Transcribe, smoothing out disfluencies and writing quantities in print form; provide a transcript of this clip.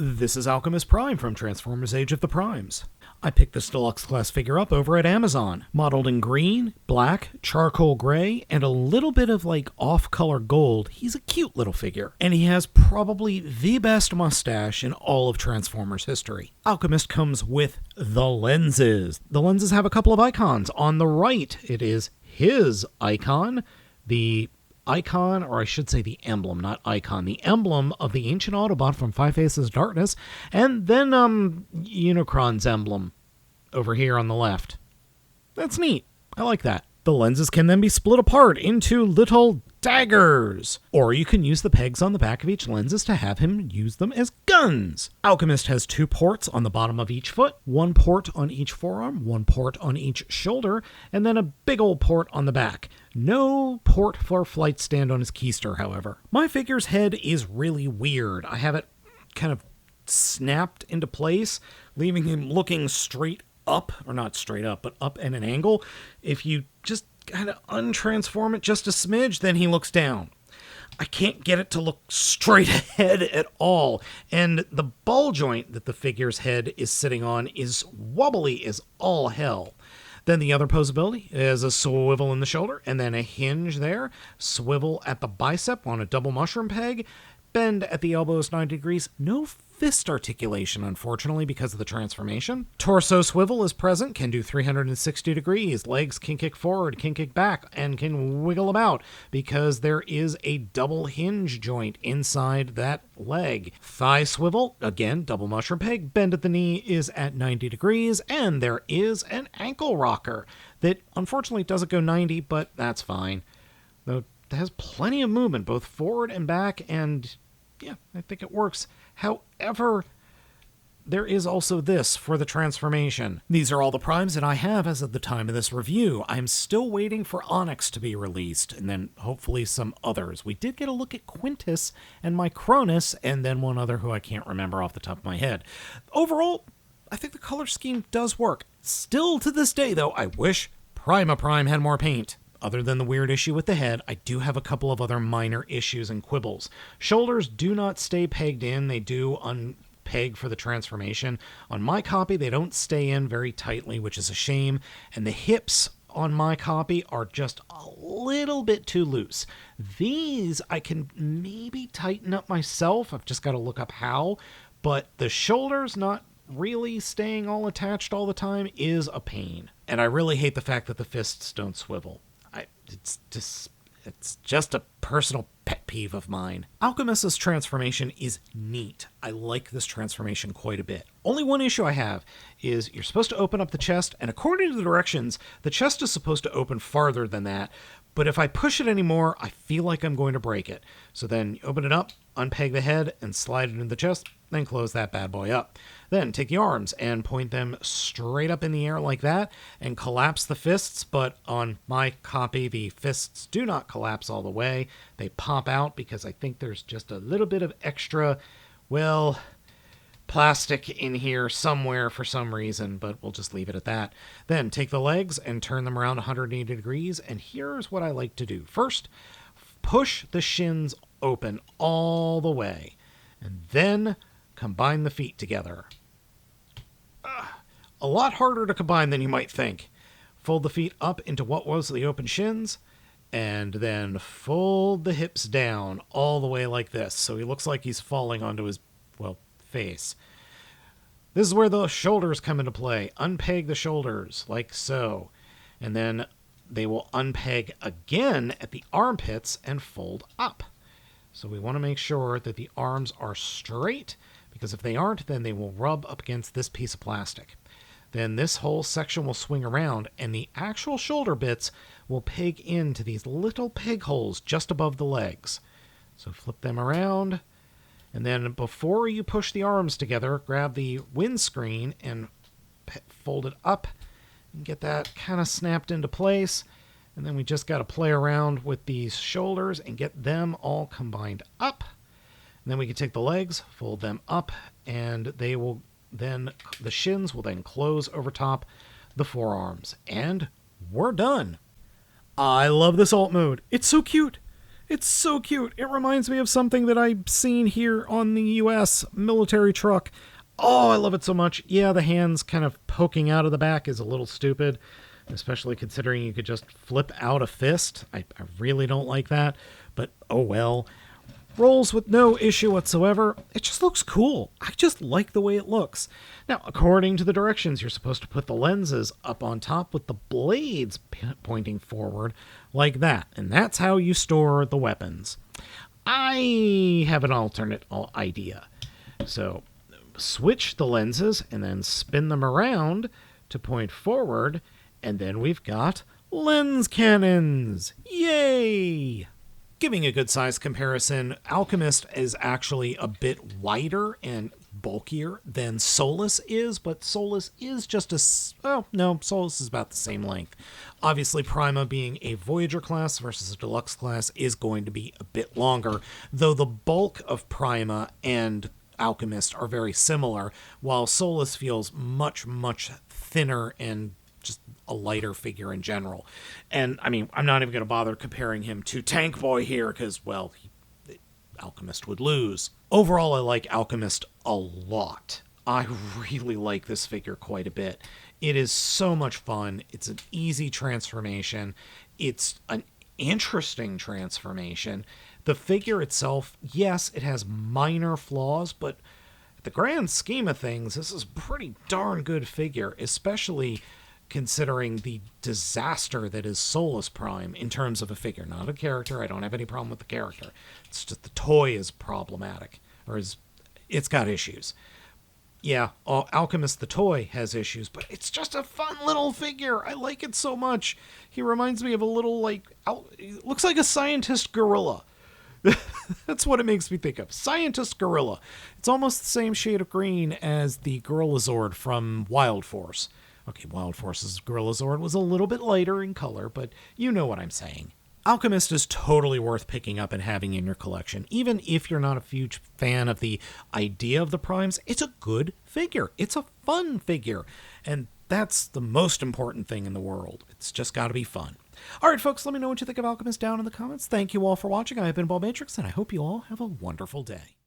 This is Alchemist Prime from Transformers Age of the Primes. I picked this deluxe class figure up over at Amazon, modeled in green, black, charcoal gray, and a little bit of off-color gold. He's a cute little figure, and he has probably the best mustache in all of Transformers history. Alchemist comes with the lenses. The lenses have a couple of icons. On the right, it is his icon, the icon, or I should say the emblem, not icon, the emblem of the ancient Autobot from Five Faces of Darkness, and then Unicron's emblem over here on the left. That's neat. I like that. The lenses can then be split apart into little daggers, or you can use the pegs on the back of each lenses to have him use them as guns. Alchemist has 2 ports on the bottom of each foot, 1 port on each forearm, 1 port on each shoulder, and then a big old port on the back. No port for flight stand on his keister, however. My figure's head is really weird. I have it kind of snapped into place, leaving him looking straight up, or not straight up, but up at an angle. If you just kind of untransform it just a smidge, then he looks down. I can't get it to look straight ahead at all, and the ball joint that the figure's head is sitting on is wobbly as all hell. Then the other posability is a swivel in the shoulder, and then a hinge there, swivel at the bicep on a double mushroom peg, bend at the elbows 90 degrees, no fist articulation, unfortunately, because of the transformation. Torso swivel is present, can do 360 degrees. Legs can kick forward, can kick back, and can wiggle about because there is a double hinge joint inside that leg. Thigh swivel, again, double mushroom peg, bend at the knee is at 90 degrees, and there is an ankle rocker that unfortunately doesn't go 90, but that's fine. Though it has plenty of movement, both forward and back, and yeah, I think it works. However, there is also this for the transformation. These are all the primes that I have as of the time of this review. I'm still waiting for Onyx to be released, and then hopefully some others. We did get a look at Quintus and Micronus, and then one other who I can't remember off the top of my head. Overall, I think the color scheme does work. Still to this day, though, I wish Prima Prime had more paint. Other than the weird issue with the head, I do have a couple of other minor issues and quibbles. Shoulders do not stay pegged in. They do unpeg for the transformation. On my copy, they don't stay in very tightly, which is a shame. And the hips on my copy are just a little bit too loose. These I can maybe tighten up myself. I've just got to look up how. But the shoulders not really staying all attached all the time is a pain. And I really hate the fact that the fists don't swivel. It's just a personal pet peeve of mine. Alchemist's transformation is neat. I like this transformation quite a bit. Only one issue I have is you're supposed to open up the chest, and according to the directions, the chest is supposed to open farther than that, but if I push it anymore, I feel like I'm going to break it. So then you open it up, unpeg the head, and slide it into the chest, then close that bad boy up. Then take the arms and point them straight up in the air like that and collapse the fists, but on my copy, the fists do not collapse all the way. They pop out because I think there's just a little bit of extra, well, plastic in here somewhere for some reason, but we'll just leave it at that. Then take the legs and turn them around 180 degrees, and here's what I like to do. First, push the shins open all the way, and then combine the feet together. A lot harder to combine than you might think. Fold the feet up into what was the open shins, and then fold the hips down all the way like this, so he looks like he's falling onto his, well, face. This is where the shoulders come into play. Unpeg the shoulders, like so. And then they will unpeg again at the armpits and fold up. So we want to make sure that the arms are straight, because if they aren't, then they will rub up against this piece of plastic. Then this whole section will swing around, and the actual shoulder bits will peg into these little peg holes just above the legs. So flip them around, and then before you push the arms together, grab the windscreen and fold it up and get that kind of snapped into place. And then we just got to play around with these shoulders and get them all combined up. And then we can take the legs, fold them up, and they will then, the shins will then close over top the forearms. And we're done. I love this alt mode. It's so cute. It's so cute. It reminds me of something that I've seen here on the US military truck. Oh, I love it so much. Yeah, the hands kind of poking out of the back is a little stupid, especially considering you could just flip out a fist. I really don't like that, but oh well. Rolls with no issue whatsoever. It just looks cool. I just like the way it looks. Now, according to the directions, you're supposed to put the lenses up on top with the blades pointing forward like that. And that's how you store the weapons. I have an alternate idea. So, switch the lenses and then spin them around to point forward. And then we've got lens cannons. Yay! Giving a good size comparison, Alchemist is actually a bit wider and bulkier than Solus is, but Solus is just Solus is about the same length. Obviously, Prima being a Voyager class versus a Deluxe class is going to be a bit longer, though the bulk of Prima and Alchemist are very similar, while Solus feels much, much thinner and just a lighter figure in general. And I mean, I'm not even going to bother comparing him to Tank Boy here because, well, Alchemist would lose. Overall, I like Alchemist a lot. I really like this figure quite a bit. It is so much fun. It's an easy transformation. It's an interesting transformation. The figure itself, yes, it has minor flaws, but at the grand scheme of things, this is a pretty darn good figure, especially considering the disaster that is Solus Prime in terms of a figure, not a character. I don't have any problem with the character. It's just the toy is problematic, it's got issues. Yeah, Alchemist the toy has issues, but it's just a fun little figure. I like it so much. He reminds me of a little, looks like a scientist gorilla. That's what it makes me think of. Scientist gorilla. It's almost the same shade of green as the Gorilla Zord from Wild Force. Okay, Wild Force's Gorilla Zord was a little bit lighter in color, but you know what I'm saying. Alchemist is totally worth picking up and having in your collection. Even if you're not a huge fan of the idea of the primes, it's a good figure. It's a fun figure. And that's the most important thing in the world. It's just got to be fun. All right, folks, let me know what you think of Alchemist down in the comments. Thank you all for watching. I have been Baltmatrix, and I hope you all have a wonderful day.